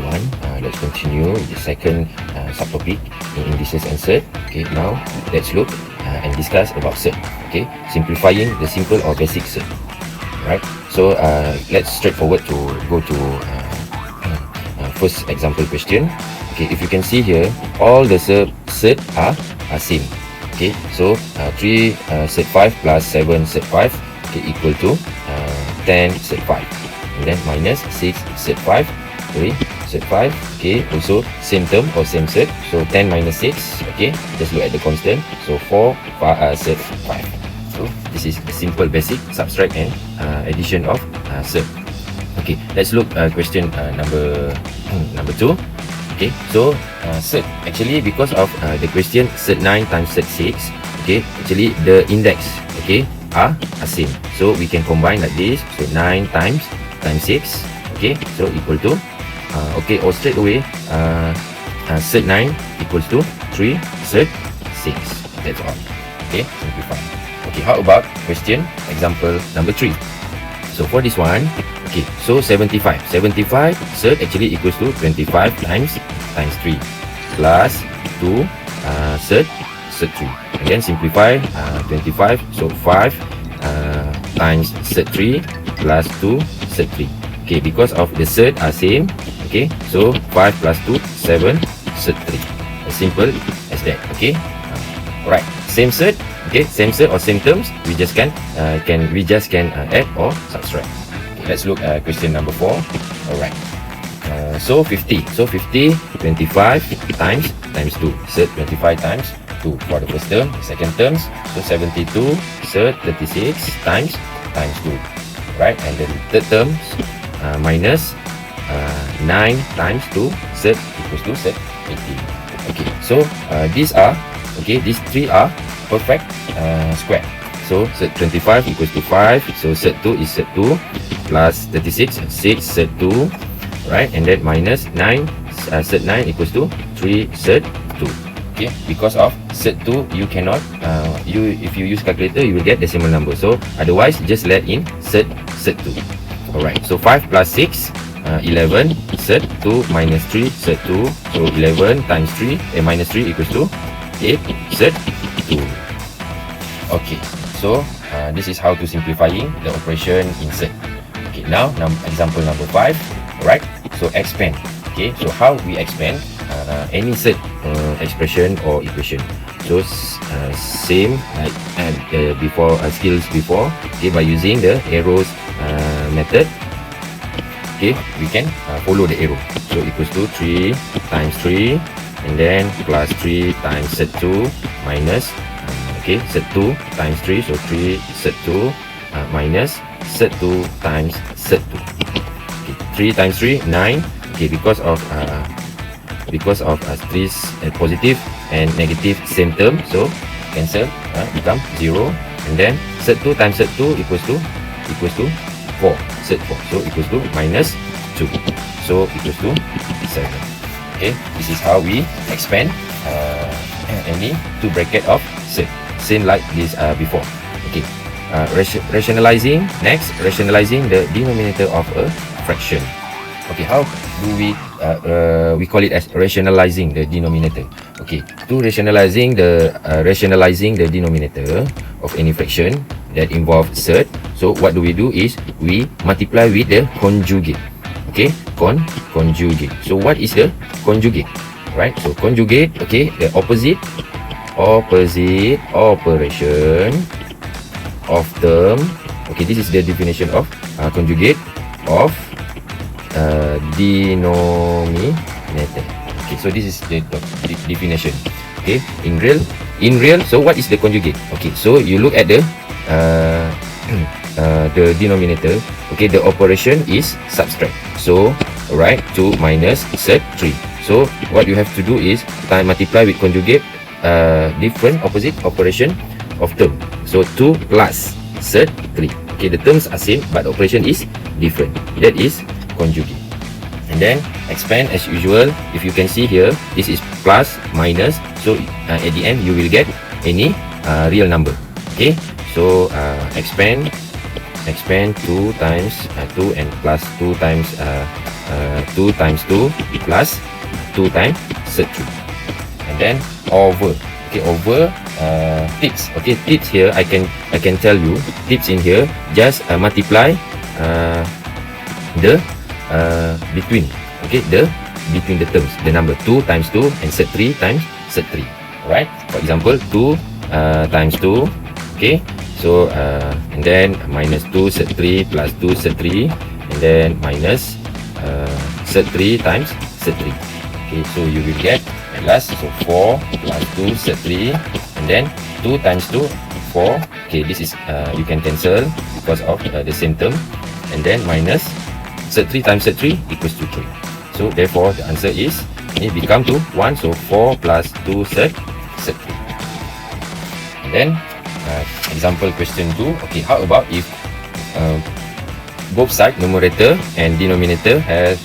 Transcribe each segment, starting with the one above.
one. Let's continue with the second subtopic in indices and surd. Okay, now let's look and discuss about surd. Okay, simplifying the simple or basic surd. Right. So let's straightforward to go to first example question. Okay, if you can see here, all the surd are same. Okay, so 3 surd 5 plus 7 surd 5 okay, equal to 10 surd 5, and then minus 6 surd 5, 3 surd 5. Okay, also same term or same surd, so 10 minus 6. Okay, just look at the constant, so 4 surd 5. So this is a simple basic subtract and addition of surd. Okay, let's look question number 2. Okay, so surd actually, because of the question surd 9 times surd 6, okay, actually the index okay are same, so we can combine like this. So 9 times 6, okay, so equal to okay, or straight away surd 9 equals to 3 surd 6. That's all. Okay, simplify. Okay, how about question example number 3? So for this one, okay, so 75 surd actually equals to 25 times 3 plus 2 surd 3, and then simplify 25, so 5 times surd 3 plus 2 surd 3. Okay, because of the surd are same, okay, so 5 plus 2 7 surd 3. As simple as that. Okay, alright, same surd. Okay, same surd or same terms, we just can add or subtract. Okay, let's look at question number 4. Alright, so 50 25 times 2, surd 25 times 2 for the first term. The second terms, so 72 surd 36 times 2, right? And then third terms, minus 9 times 2 surd equals to surd 80. Okay, so these three are perfect square. So surd 25 equals to 5, so surd 2 is surd 2 plus 36 6 surd 2, right? And then minus 9 surd 9 equals to 3 surd 2. Okay, because of surd 2 you cannot if you use calculator you will get decimal number, so otherwise just let in surd 2. Alright, so 5 plus 6 11 surd 2 minus 3 surd 2, so 11 times 3 minus 3 equals to 8 surd 2. Okay, so this is how to simplifying the operation in surd. Okay, now example number 5. Alright, so expand. Okay, so how we expand any surd expression or equation. So same like before skills before. Okay, by using the arrows method. Okay, we can follow the arrow. So equals to 3 times 3, and then plus 3 times surd 2 minus okay, surd 2 times 3, so 3 surd 2 minus surd 2 times surd 2. Okay, 3 times 3 9. Okay, because of 3 positive and negative same term, so cancel, become 0, and then surd 2 times surd 2 equals to 4, surd 4, so equals to minus 2, so equals to 7. Okay, this is how we expand any two bracket of surd, same like this before. Okay, rationalizing the denominator of a fraction. Okay, how do we call it as rationalizing the denominator? Okay, to rationalizing the denominator of any fraction that involve surd, so what do? Is we multiply with the conjugate. Okay, conjugate. So what is the conjugate? Right, so conjugate, okay, the opposite operation of term. Okay, this is the definition of conjugate of denominator. Okay, so this is the definition. Okay, in real, so what is the conjugate? Okay, so you look at the denominator. Okay, the operation is subtract. So right, 2 minus surd 3. So what you have to do is multiply with conjugate different opposite operation of term. So 2 plus surd 3. Okay, the terms are same but operation is different. That is conjugate. And then expand as usual. If you can see here, this is plus minus, so at the end you will get any real number. Okay, so expand expand 2 times 2 and plus 2 times 2 times 2 plus 2 times Z3, and then over. Okay, over tips. Okay, tips here I can tell you tips in here. Just multiply the between. Okay, the between the terms, the number 2 times 2 and Z3 times Z3. Alright. For example, 2 times 2. Okay. So and then minus 2 Z3 plus 2 Z3, and then minus Z3 times Z3. Okay, so you will get at last, so 4 plus 2 Z3, and then 2 times 2, 4. Okay, this is you can cancel because of the same term, and then minus Z3 times Z3 equals to 3. So therefore the answer is, it become to 1, so 4 plus 2 Z3. And then example question 2. Okay, how about if both side numerator and denominator have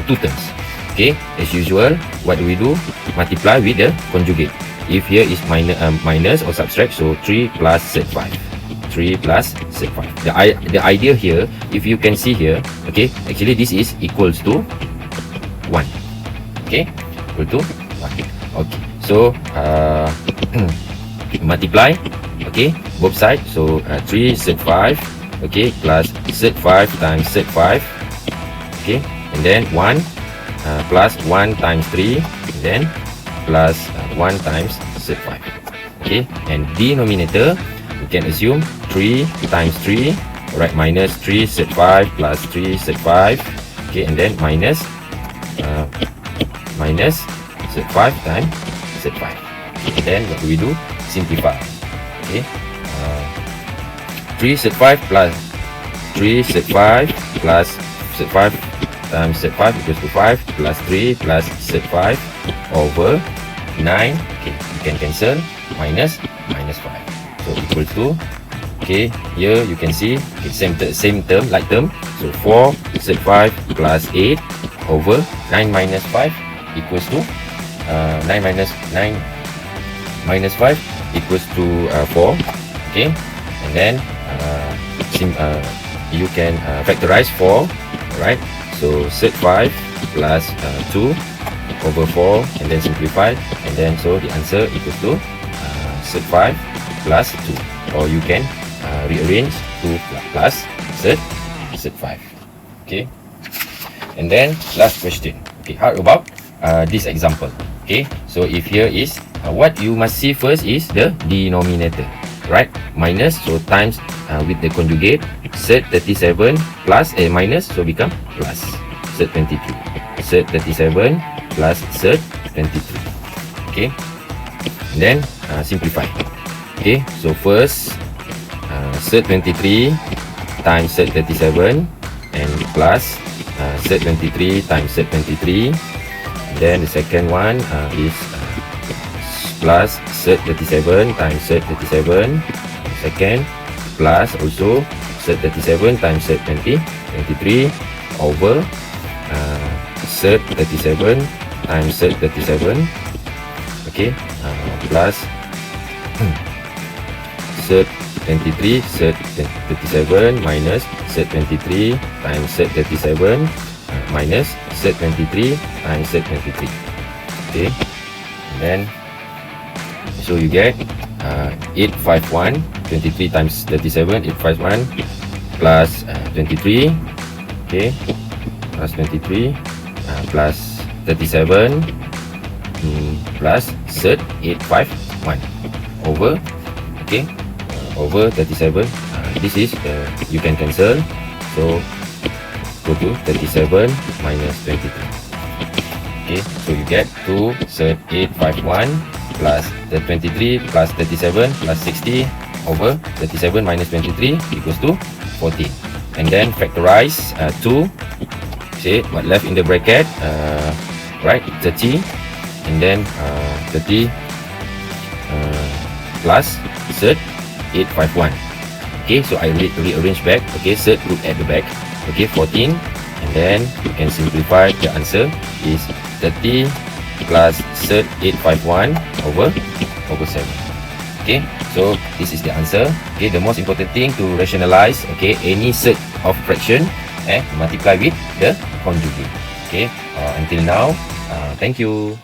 two terms? Okay, as usual, what do we do? Multiply with the conjugate. If here is minus or subtract, so 3 plus Z5. 3 plus Z5. The idea here, if you can see here, okay, actually this is equals to 1. Okay, equal to 1. Okay, so multiply, okay, both sides, so 3 Z5, okay, plus Z5 times Z5, okay, and then 1 plus 1 times 3, and then plus 1 times Z5. Okay, and denominator we can assume 3 times 3, right, minus 3 Z5 plus 3 Z5, okay, and then minus minus Z5 times Z5. Okay, and then what do we do? Simplify. Okay, 3 Z5 plus 3 Z5 plus Z5 times Z5 equals to 5 plus 3 plus Z5 over 9. Okay, you can cancel, minus 5. So equal to, okay, here you can see, okay, same term, like term. So 4 Z5 plus 8 over 9 minus 5 equals to 9 minus 5 equals to 4. Okay, and then you can factorize 4, right? So Z5 plus 2 over 4, and then simplify, and then so the answer equals to Z5 plus 2, or you can rearrange 2 plus Z5. Okay, and then last question. Okay, how about this example? Okay, so if here is what you must see first is the denominator, right? Minus, so times with the conjugate, Z37 plus minus, so become plus Z23. Z37 plus Z23. Okay, and then simplify. Okay, so first Z23 times Z37 and plus Z23 times Z23. And then the second one is plus Z37 times Z37. Second plus also Z37 times Z23 over Z37 times Z37. Okay, plus Z23 Z37 minus Z23 times Z37 minus Z23 times Z23. Okay, and then so you get 851, 23 times 37, 851 plus 23. Okay, plus 23 plus 37 plus Z851 over, okay, over 37. This is you can cancel, so go to 37 minus 23. Okay, so you get 2 Z851 plus the 23 plus 37 plus 60 over 37 minus 23 equals to 14. And then factorize 2. See what left in the bracket, right, 30, and then 30 plus Z851. Okay, so I rearrange back. Okay, Z put at the back. Okay, 14, and then you can simplify. The answer is 30 plus Z851 over 7. Okay, so this is the answer. Okay, the most important thing to rationalize, okay, any set of fraction, multiply with the conjugate. Okay, until now, thank you.